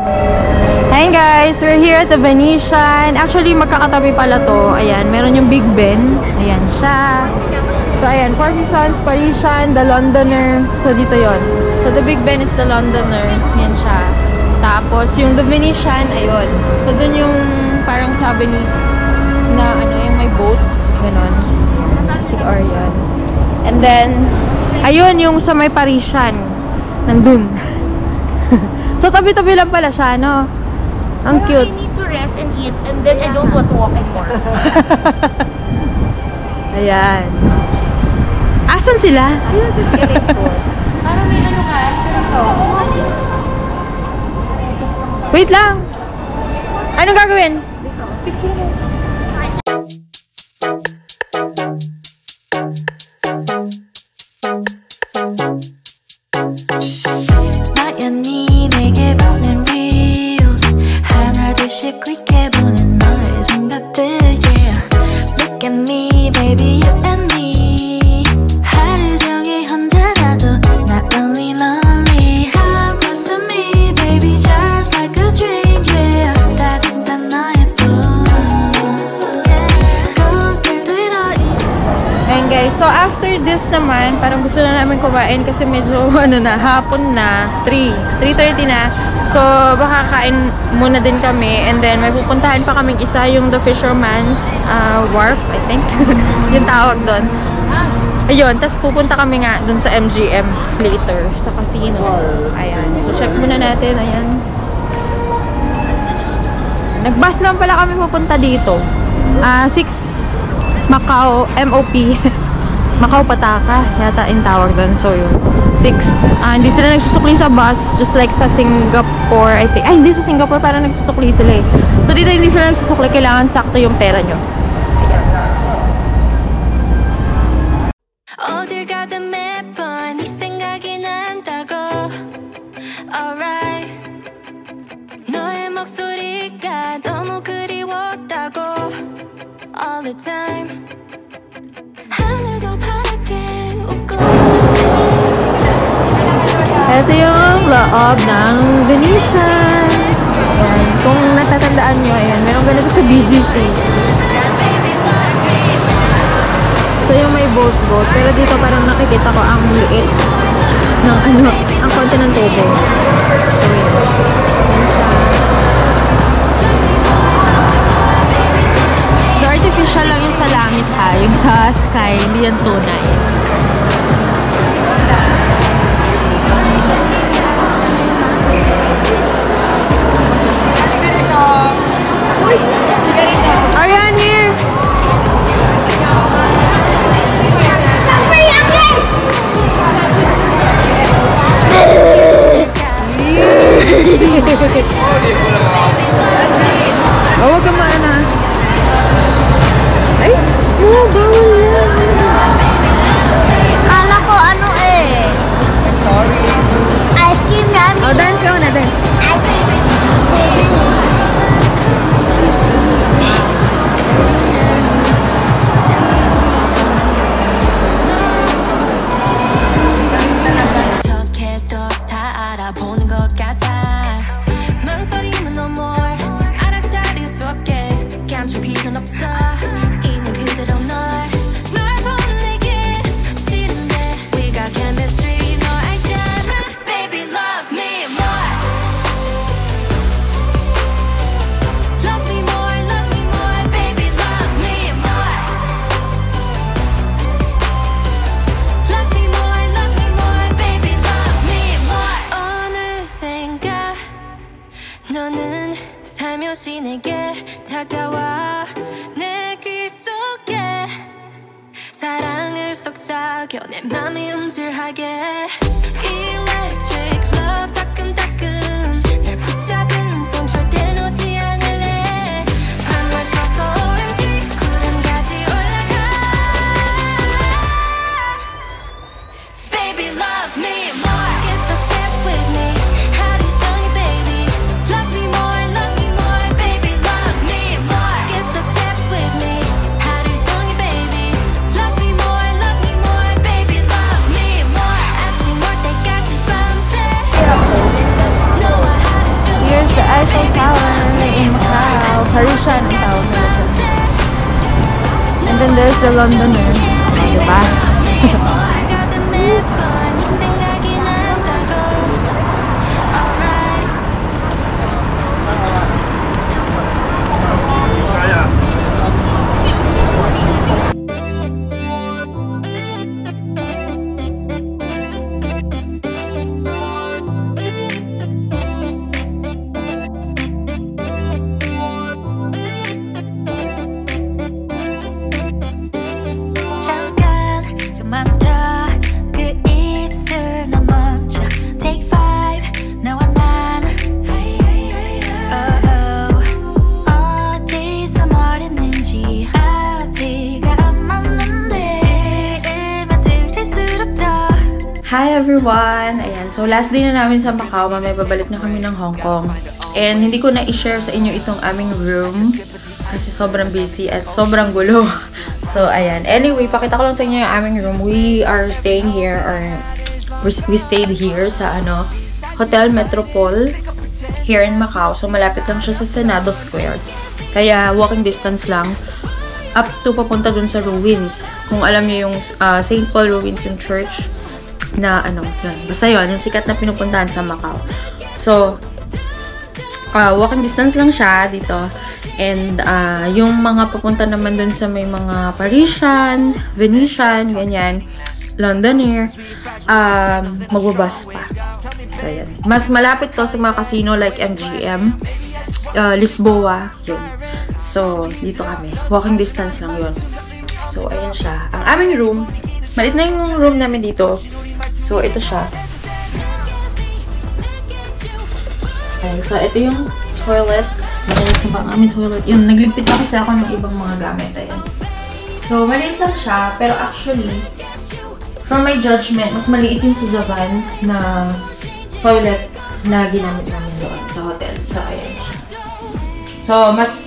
Hi guys, we're here at the Venetian. Actually, magkakatabi pala to. Ayan, meron yung Big Ben. Ayan siya. So, ayan, Four Seasons, Parisian, The Londoner. So, dito yon. So, the Big Ben is The Londoner. Yan siya. Tapos, yung The Venetian, ayun. So, dun yung parang sa Venice na, ano, yung may boat. Ganon. Or yan. And then, ayun, yung sa may Parisian. Nandun. So, tabi-tabi lang pala siya, no? Ang cute. I need to rest and eat and then I don't want to walk anymore. Ayan. Asan sila? Ayun sa skeleton. Parang may ano ka? Ganito. Wait lang. Anong gagawin? Picture mo. So, after this naman, parang gusto na namin kumain kasi medyo, ano na, hapon na, 3:30 na. So, baka kain muna din kami. And then, may pupuntahan pa kaming isa, yung The Fisherman's Wharf, I think. Yung tawag doon. Ayun, tapos pupunta kami nga doon sa MGM later, sa casino. Ayan. So, check muna natin. Ayan. Nag-bus lang pala kami pupunta dito. 6 Macau, MOP. Macau Pataka, yata yung tawag doon. So, yun. 6. Hindi sila nagsusukli sa bus, just like sa Singapore, I think. Ay, hindi sa Singapore, parang nagsusukli sila eh. So, dito hindi sila nagsusukli. Kailangan sakto yung pera nyo. 어딜 가든 매번 네 생각이 난다고 Alright 너의 목소리가 너무 그리웠다고 All the time Ito yung loob ng Venetian. Ayan. Kung natatandaan nyo, ayan, meron ganito sa BGC. So, yung may boat. Pero dito parang nakikita ko ang liit ng ano, ang konti ng tubig. So, artificial lang yung sa langit ha. Yung sa sky, hindi yan tunay. Ariane here! Oh, wag ka maana. Ay! Oh, bawal yan! Kala ko ano eh. Sorry. Ice cream namin. Oh, dance ka muna, dance. 너는 살며시 내게 다가와 내 귀 속에 사랑을 속삭여 내 맘이 움찔하게 Electric love 따끔따끔 널 붙잡은 손 절대 놓지 않을래 밤을 써서 오렌지 구름까지 올라가 Baby love me more Get so dance with me 하루 종일 baby Love me more baby love me more Get so dance with me 하루 종일 baby Love me more baby love me more 아침 올 then there's the Londoner. Diba? Hi everyone! Ayan, so last day na namin sa Macau, mamaya babalik na kami ng Hong Kong. And hindi ko na i-share sa inyo itong aming room kasi sobrang busy at sobrang gulo. So ayan, anyway, pakita ko lang sa inyo yung aming room. We are staying here, or we stayed here sa Hotel Metropole here in Macau. So malapit lang siya sa Senado Square. Kaya walking distance lang up to papunta dun sa ruins. Kung alam niyo yung St. Paul Ruins and Church, na yun. Basta yun, yung sikat na pinupuntahan sa Macau. So, walking distance lang siya dito. And, yung mga papunta naman dun sa may mga Parisian, Venetian, ganyan, Londoner, magbabas pa. So, yan. Mas malapit to sa mga casino like MGM, Lisboa, yun. So, dito kami. Walking distance lang yun. So, ayan siya. Ang aming room, malit na yung room namin dito. So, ito siya. Okay, so, ito yung toilet. Malinis yung aming toilet. Yun, nagligpit na kasi ako ng ibang mga gamit. Ayan. So, maliit lang siya. Pero actually, from my judgment, mas maliit yung sa Japan na toilet na ginamit namin doon sa hotel. So, ayan siya. So,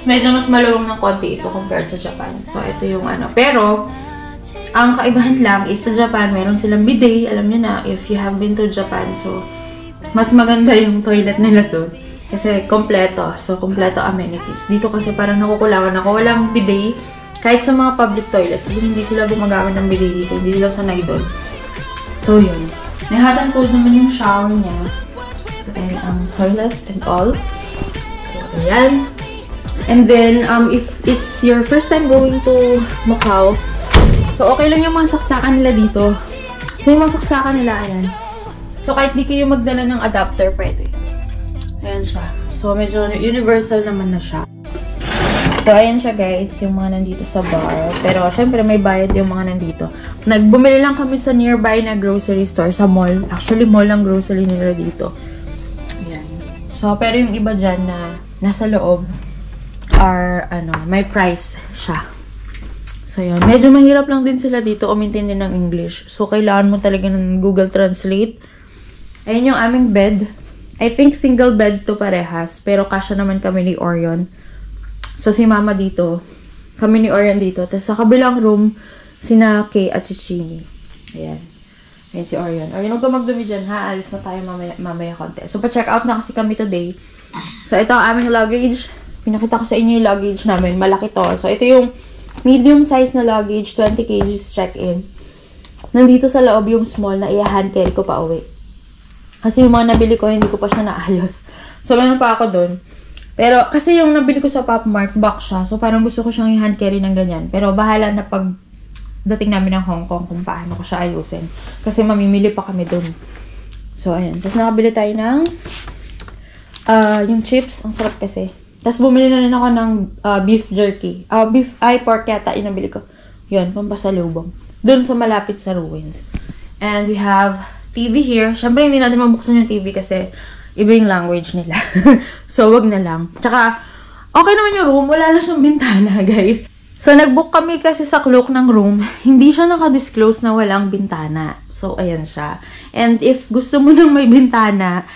medyo mas malulong ng konti ito compared sa Japan. So, ito yung Pero, ang kaibahan lang is sa Japan, meron silang bidet. Alam niyo na, if you have been to Japan, so, mas maganda yung toilet nila doon. Kasi, kompleto. So, kompleto amenities. Dito kasi parang nakukulangan ako. Walang bidet. Kahit sa mga public toilets, hindi sila gumagamit ng bidet dito. Hindi sila sanay doon. So, yun. May hot and cold naman yung shower niya. So, and ang toilet and all. So, ayan. And then, if it's your first time going to Macau, so, okay lang yung mga saksakan nila dito. So, yung mga saksakan nila, ayan. So, kahit di kayo magdala ng adapter, pwede. Ayan siya. So, medyo universal naman na siya. So, ayan siya, guys. Yung mga nandito sa bar. Pero, syempre, may bayad yung mga nandito. Nagbumili lang kami sa nearby na grocery store, sa mall. Actually, mall ang grocery nila dito. Ayan. So, pero yung iba dyan na nasa loob are, may price siya. So, yun. Medyo mahirap lang din sila dito umintindi ng English. So, kailangan mo talaga ng Google Translate. Ayun yung aming bed. I think single bed to parehas. Pero kasya naman kami ni Orion. So, si Mama dito. Kami ni Orion dito. Tapos, sa kabilang room, sina Kay at Chichini. Ayan. Ayan si Orion. Orion, huwag ka magdumi dyan, ha? Alis na tayo mamaya konti. So, pa-check out na kasi kami today. So, ito ang aming luggage. Pinakita ko sa inyo yung luggage namin. Malaki to. So, ito yung medium size na luggage, 20 kg check-in. Nandito sa loob yung small na i-hand carry ko pa uwi. Kasi yung mga nabili ko, hindi ko pa siya naayos. So, meron pa ako dun. Pero, kasi yung nabili ko sa Pop Mart, box siya. So, parang gusto ko siyang i-hand carry ng ganyan. Pero, bahala na pag dating namin ng Hong Kong kung paano ko siya ayusin. Kasi mamimili pa kami dun. So, ayan. Tapos, nakabili tayo ng yung chips. Ang sarap kasi. Tapos, bumili na rin ako ng beef jerky. Pork yata, yung nabili ko. Yun, pampasalubong. Doon sa malapit sa ruins. And we have TV here. Siyempre, hindi natin mabuksan yung TV kasi iba yung language nila. So, wag na lang. Tsaka, okay naman yung room. Wala lang siyang bintana, guys. So, nag-book kami kasi sa Klook ng room. Hindi siya naka-disclose na walang bintana. So, ayan siya. And if gusto mo nang may bintana,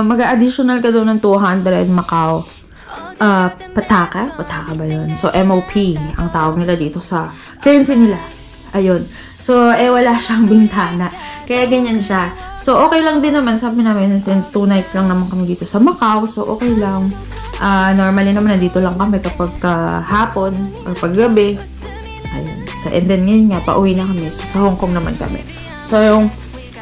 mag-additional ka doon ng 200 Macau. Pataka ba yun? So, MOP ang tawag nila dito sa currency nila. Ayun. So, wala siyang bintana. Kaya ganyan siya. So, okay lang din naman. Sabi namin, since 2 nights lang naman kami dito sa Macau. So, okay lang. Normally naman, nandito lang kami kapag hapon or paggabi. Ayun. So, and then ngayon nga, pauwi na kami. So, sa Hong Kong naman kami. So, yung,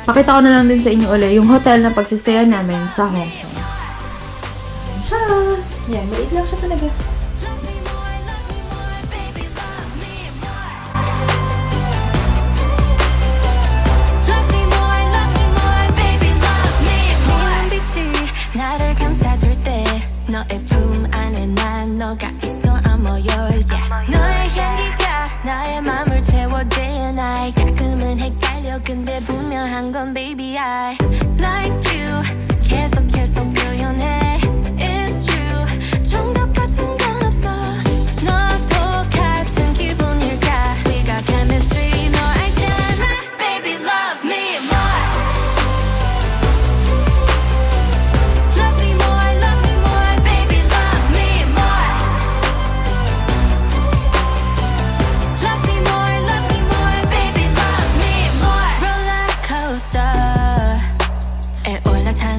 pakita ko na lang din sa inyo ulit, yung hotel na pagsistayan namin sa Hong Kong. Siya! Yan, maliit lang siya talaga. 나를 감싸줄 때 너의 품 안에 난 너가 있어 I'm all yours yeah. 너의 향기가 나의 맘을 채워 day and night 가끔은 헷갈려 근데 분명한 건 baby I like you 계속 표현해 It's true 정답 같은 건 없어 너도 같은 기분일까 We got chemistry 너 알잖아 baby love me more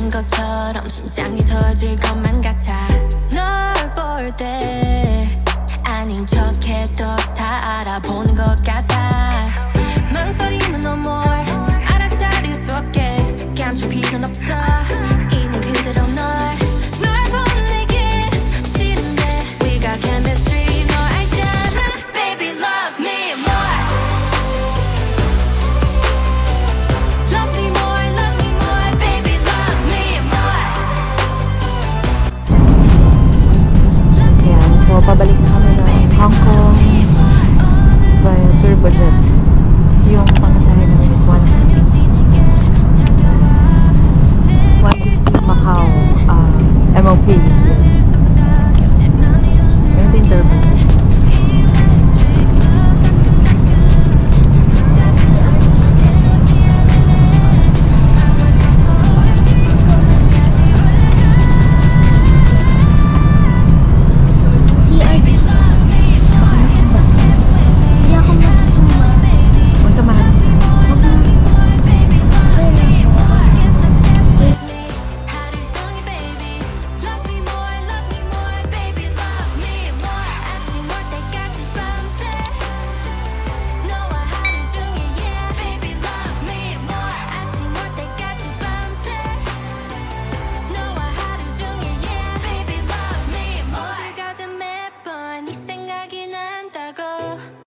것처럼 심장이 터질 것만 같아 널 볼 때 아닌 척해도 다 알아보는 것 같아 망설임은 no more 알아차릴 수 없게 감출 필요는 없어 있는 그대로 널 보내긴 싫은데 We got chemistry 너 알잖아 Baby love me more Love me more baby love me So, pabalik na kami ng Hong Kong via Turbojet. Yung pangsahe namin is 150 Macau MOP.